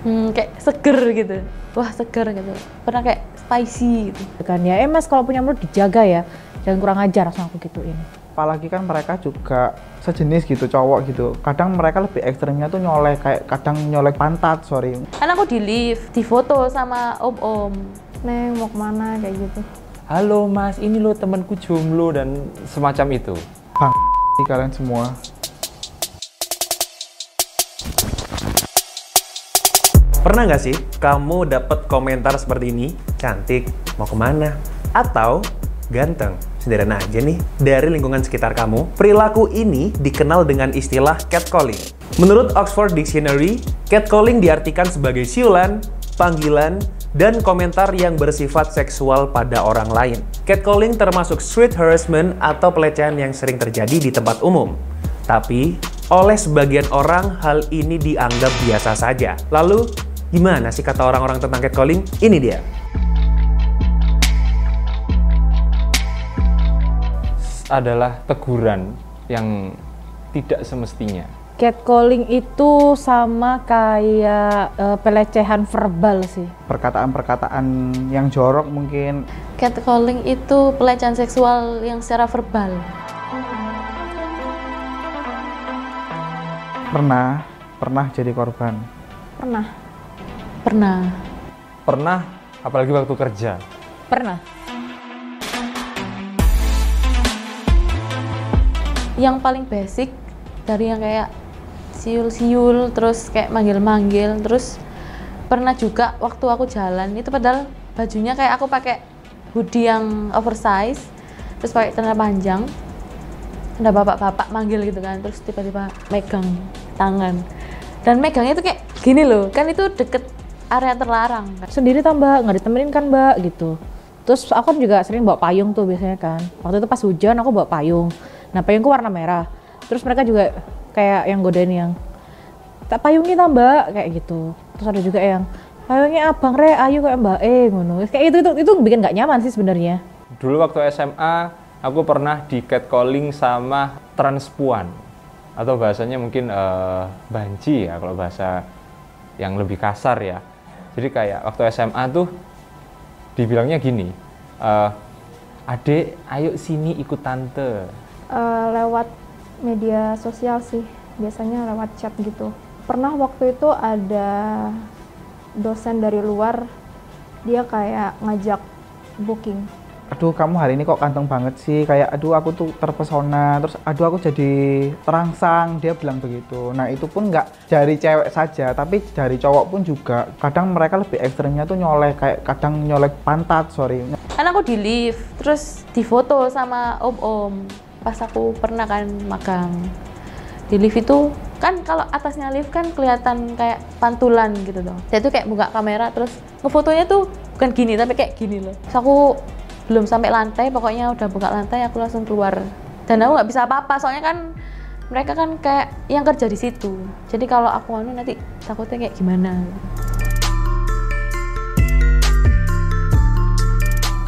Kayak seger gitu. Wah, seger gitu. Pernah kayak spicy gitu. Kan ya, Mas kalau punya mulut dijaga ya. Jangan kurang ajar, langsung aku gituin. Apalagi kan mereka juga sejenis gitu, cowok gitu. Kadang mereka lebih ekstrimnya tuh nyolek, kayak kadang nyolek pantat, sorry. Kan aku di lift, difoto sama om-om. Neng mau kemana kayak gitu. Halo mas, ini lo temanku jomblo dan semacam itu. Bang, kalian semua. Pernah nggak sih kamu dapat komentar seperti ini? Cantik, mau kemana? Atau ganteng? Sederhana aja nih. Dari lingkungan sekitar kamu, perilaku ini dikenal dengan istilah catcalling. Menurut Oxford Dictionary, catcalling diartikan sebagai siulan, panggilan, dan komentar yang bersifat seksual pada orang lain. Catcalling termasuk street harassment atau pelecehan yang sering terjadi di tempat umum. Tapi, oleh sebagian orang, hal ini dianggap biasa saja. Lalu, gimana sih kata orang-orang tentang catcalling? Ini dia. Adalah teguran yang tidak semestinya. Catcalling itu sama kayak pelecehan verbal sih. Perkataan-perkataan yang jorok mungkin. Catcalling itu pelecehan seksual yang secara verbal. Pernah jadi korban. Pernah, apalagi waktu kerja. Pernah. Yang paling basic dari yang kayak siul-siul, terus kayak manggil-manggil, terus pernah juga waktu aku jalan itu padahal bajunya kayak aku pakai hoodie yang oversize, terus pakai celana panjang, ada bapak-bapak manggil gitu kan, terus tiba-tiba megang tangan dan megangnya itu kayak gini loh, kan itu deket area terlarang kan. Sendiri tambah nggak ditemenin kan mbak gitu. Terus aku juga sering bawa payung tuh biasanya kan. Waktu itu pas hujan aku bawa payung. Nah payungku warna merah. Terus mereka juga kayak yang godain yang tak payungnya tambah kayak gitu. Terus ada juga yang payungnya abang re, ayu kayak mbak ngono. Kayak itu bikin nggak nyaman sih sebenarnya. Dulu waktu SMA, aku pernah di catcalling sama transpuan. Atau bahasanya mungkin banci ya, kalau bahasa yang lebih kasar ya. Jadi kayak waktu SMA tuh dibilangnya gini, adek ayo sini ikut tante. Lewat media sosial sih, biasanya lewat chat gitu. Pernah waktu itu ada dosen dari luar, dia kayak ngajak booking. Aduh kamu hari ini kok ganteng banget sih, kayak aduh aku tuh terpesona, terus aduh aku jadi terangsang, dia bilang begitu. Nah itu pun nggak dari cewek saja, tapi dari cowok pun juga. Kadang mereka lebih ekstrimnya tuh nyolek, kayak kadang nyolek pantat, sorry. Kan aku di lift, terus difoto sama om-om. Pas aku pernah kan magang di lift itu kan kalau atasnya lift kan kelihatan kayak pantulan gitu dong. Saya tuh kayak buka kamera terus ngefotonya tuh bukan gini tapi kayak gini loh. Terus aku belum sampai lantai, pokoknya udah buka lantai aku langsung keluar. Dan aku nggak bisa apa-apa soalnya kan mereka kan kayak yang kerja di situ. Jadi kalau aku nanti takutnya kayak gimana.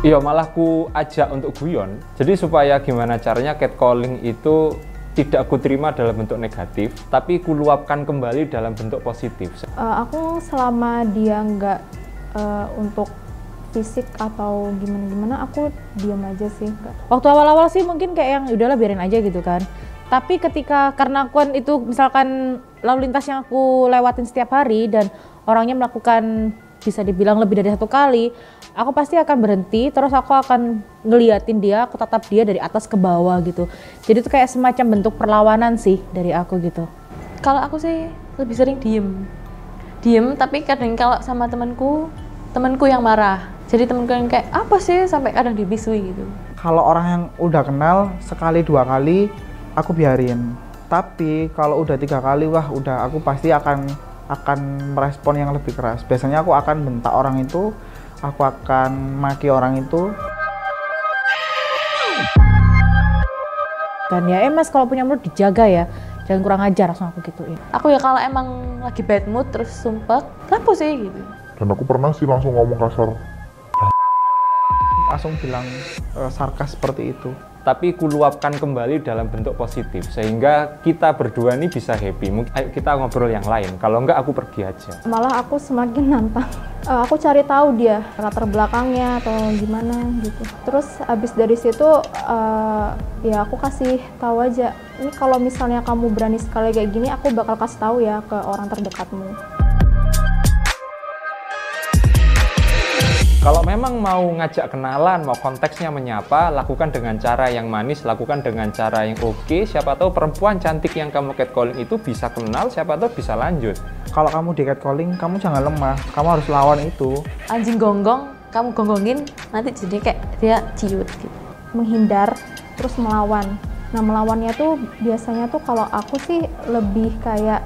Iya, malah ku ajak untuk guyon. Jadi supaya gimana caranya catcalling itu tidak aku terima dalam bentuk negatif, tapi ku luapkan kembali dalam bentuk positif. Aku selama dia nggak untuk fisik atau gimana-gimana, aku diam aja sih. Waktu awal-awal sih mungkin kayak yang udahlah biarin aja gitu kan. Tapi ketika karena aku itu misalkan lalu lintas yang aku lewatin setiap hari dan orangnya melakukan bisa dibilang lebih dari satu kali, aku pasti akan berhenti, terus aku akan ngeliatin dia, aku tatap dia dari atas ke bawah gitu. Jadi itu kayak semacam bentuk perlawanan sih dari aku gitu. Kalau aku sih lebih sering diem tapi kadang kalau sama temanku yang marah. Jadi temanku yang kayak apa sih sampai kadang dibisui gitu. Kalau orang yang udah kenal sekali dua kali aku biarin. Tapi kalau udah 3 kali wah udah aku pasti akan merespon yang lebih keras. Biasanya aku akan bentak orang itu, aku akan maki orang itu. Dan ya Mas kalau punya mulut dijaga ya, jangan kurang ajar, langsung aku gituin. Aku ya kalau emang lagi bad mood terus sumpek, kenapa sih gitu. Dan aku pernah sih langsung ngomong kasar. Langsung bilang sarkas seperti itu. tapi kuluapkan kembali dalam bentuk positif sehingga kita berdua ini bisa happy. Ayo kita ngobrol yang lain, kalau enggak aku pergi aja. Malah aku semakin nantang. Aku cari tahu dia latar belakangnya atau gimana gitu. Terus abis dari situ ya aku kasih tahu aja, ini kalau misalnya kamu berani sekali kayak gini, aku bakal kasih tahu ya ke orang terdekatmu. Kalau memang mau ngajak kenalan, mau konteksnya menyapa, lakukan dengan cara yang manis, lakukan dengan cara yang oke. Siapa tahu perempuan cantik yang kamu catcalling itu bisa kenal, siapa tahu bisa lanjut. Kalau kamu di catcalling, kamu jangan lemah, kamu harus lawan itu. Anjing gonggong, kamu gonggongin, nanti jadi kayak dia ciut gitu. Menghindar, terus melawan. Nah, melawannya tuh biasanya tuh kalau aku sih lebih kayak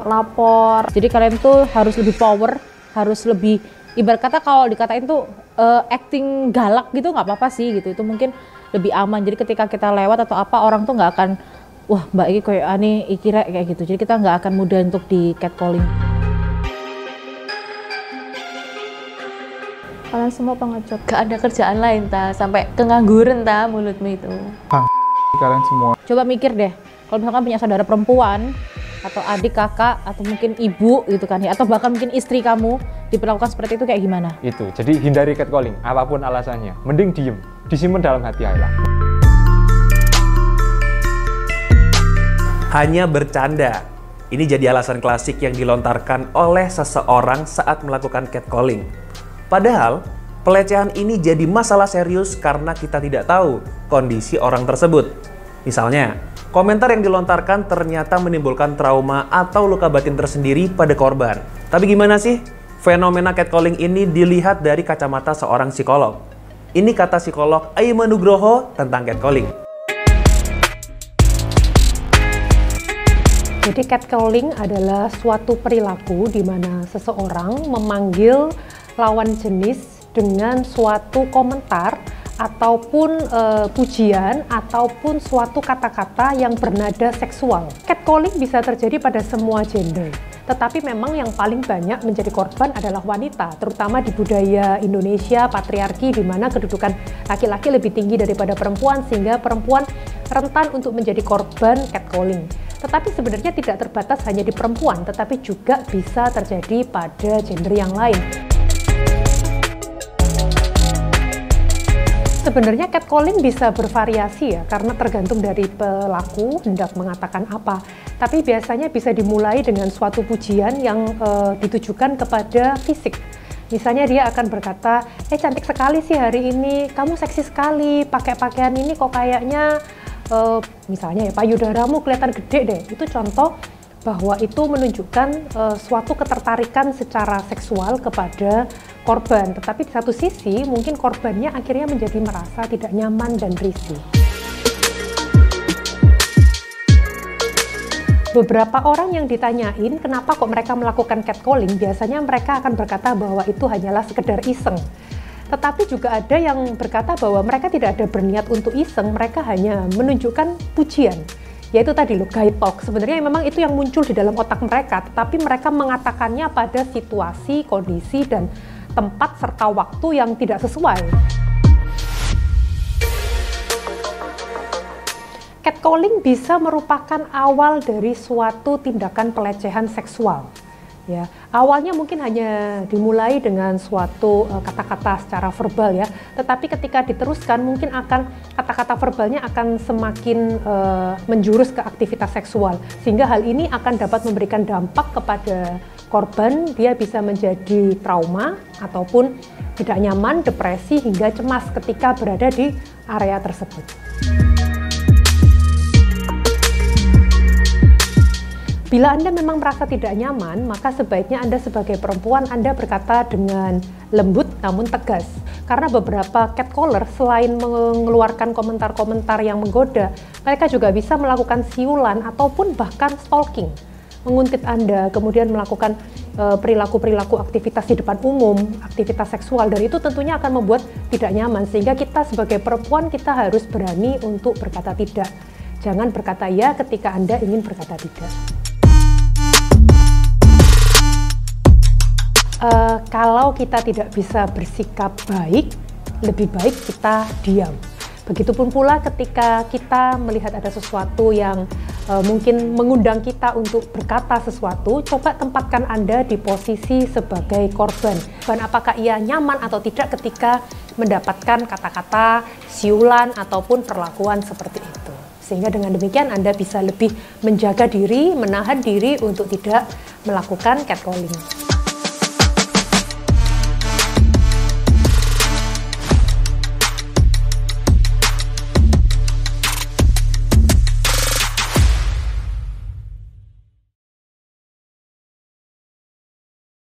lapor. Jadi kalian tuh harus lebih power, harus lebih, ibarat kata kalau dikatain tuh acting galak gitu nggak apa-apa sih gitu, itu mungkin lebih aman. Jadi ketika kita lewat atau apa, orang tuh nggak akan, wah mbak ini kayak aneh, kira kayak gitu. Jadi kita nggak akan mudah untuk di catcalling. Kalian semua pengecut. Gak ada kerjaan lain ta, sampai kengangguran ta mulutmu itu. Kalian semua. Coba mikir deh, kalau misalkan punya saudara perempuan atau adik, kakak, atau mungkin ibu gitu kan ya, atau bahkan mungkin istri kamu diperlakukan seperti itu, kayak gimana? Itu, jadi hindari catcalling, apapun alasannya. Mending diem, disimpan dalam hati aja. Hanya bercanda. Ini jadi alasan klasik yang dilontarkan oleh seseorang saat melakukan catcalling. Padahal, pelecehan ini jadi masalah serius karena kita tidak tahu kondisi orang tersebut. Misalnya, komentar yang dilontarkan ternyata menimbulkan trauma atau luka batin tersendiri pada korban. Tapi gimana sih? Fenomena catcalling ini dilihat dari kacamata seorang psikolog. Ini kata psikolog Ayman Nugroho tentang catcalling. Jadi catcalling adalah suatu perilaku di mana seseorang memanggil lawan jenis dengan suatu komentar ataupun pujian ataupun suatu kata-kata yang bernada seksual. Catcalling bisa terjadi pada semua gender, tetapi memang yang paling banyak menjadi korban adalah wanita, terutama di budaya Indonesia patriarki di mana kedudukan laki-laki lebih tinggi daripada perempuan sehingga perempuan rentan untuk menjadi korban catcalling. Tetapi sebenarnya tidak terbatas hanya di perempuan, tetapi juga bisa terjadi pada gender yang lain. Sebenarnya catcalling bisa bervariasi ya, karena tergantung dari pelaku hendak mengatakan apa. Tapi biasanya bisa dimulai dengan suatu pujian yang ditujukan kepada fisik. Misalnya dia akan berkata, cantik sekali sih hari ini, kamu seksi sekali, pakai pakaian ini kok kayaknya, misalnya ya payudaramu kelihatan gede deh. Itu contoh bahwa itu menunjukkan suatu ketertarikan secara seksual kepada korban, tetapi di satu sisi mungkin korbannya akhirnya menjadi merasa tidak nyaman dan risih. Beberapa orang yang ditanyain kenapa kok mereka melakukan catcalling, biasanya mereka akan berkata bahwa itu hanyalah sekedar iseng. Tetapi juga ada yang berkata bahwa mereka tidak ada berniat untuk iseng, mereka hanya menunjukkan pujian. Yaitu tadi loh, guy talk. Sebenarnya memang itu yang muncul di dalam otak mereka, tetapi mereka mengatakannya pada situasi, kondisi, dan tempat serta waktu yang tidak sesuai. Catcalling bisa merupakan awal dari suatu tindakan pelecehan seksual. Ya, awalnya mungkin hanya dimulai dengan suatu kata-kata secara verbal ya, tetapi ketika diteruskan mungkin akan kata-kata verbalnya akan semakin menjurus ke aktivitas seksual, sehingga hal ini akan dapat memberikan dampak kepada korban. Dia bisa menjadi trauma ataupun tidak nyaman, depresi hingga cemas ketika berada di area tersebut. Bila Anda memang merasa tidak nyaman, maka sebaiknya Anda sebagai perempuan, Anda berkata dengan lembut namun tegas. Karena beberapa catcaller selain mengeluarkan komentar-komentar yang menggoda, mereka juga bisa melakukan siulan ataupun bahkan stalking. Menguntit Anda, kemudian melakukan perilaku-perilaku aktivitas di depan umum, aktivitas seksual, dan itu tentunya akan membuat tidak nyaman. Sehingga kita sebagai perempuan, kita harus berani untuk berkata tidak. Jangan berkata ya ketika Anda ingin berkata tidak. Kalau kita tidak bisa bersikap baik, lebih baik kita diam. Begitupun pula ketika kita melihat ada sesuatu yang mungkin mengundang kita untuk berkata sesuatu, coba tempatkan Anda di posisi sebagai korban. Dan apakah ia nyaman atau tidak ketika mendapatkan kata-kata, siulan, ataupun perlakuan seperti itu. Sehingga dengan demikian Anda bisa lebih menjaga diri, menahan diri untuk tidak melakukan catcalling.